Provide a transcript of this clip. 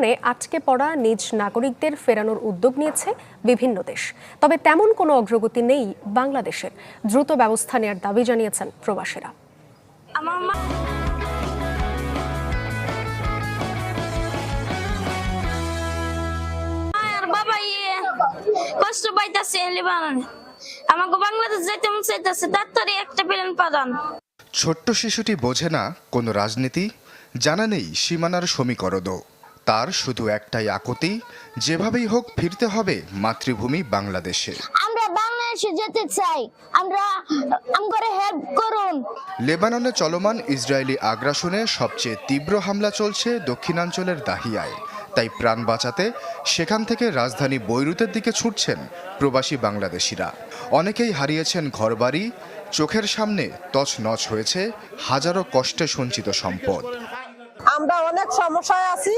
কারণে আটকে পড়া নিজ নাগরিকদের ফেরানোর উদ্যোগ নিয়েছে বিভিন্ন দেশ। তবে তেমন কোনো অগ্রগতি নেই বাংলাদেশের। দ্রুত ব্যবস্থা নেওয়ার দাবি জানিয়েছেন প্রবাসীরা। কষ্ট পাইতেছে লেবাননে, আমাকে বাংলাদেশ যেতে মন চাইতেছে, তাড়াতাড়ি একটা প্লেন পাঠান। ছোট্ট শিশুটি বোঝে না কোনো রাজনীতি, জানা নেই সীমানার সমীকরণও। তার শুধু একটাই আকুতি, যেভাবেই হোক ফিরতে হবে মাতৃভূমি বাংলাদেশে। আমরা বাংলাদেশে যেতে চাই, আমরা হেল্প করুন। লেবাননে চলমান ইসরায়েলি আগ্রাসনে সবচেয়ে তীব্র হামলা চলছে দক্ষিণাঞ্চলের দাহিয়ায়। তাই প্রাণ বাঁচাতে সেখান থেকে রাজধানী বৈরুতের দিকে ছুটছেন প্রবাসী বাংলাদেশিরা। অনেকেই হারিয়েছেন ঘরবাড়ি, চোখের সামনে তছনছ হয়েছে হাজারো কষ্টে সঞ্চিত সম্পদ। আমরা অনেক সমস্যায় আছি।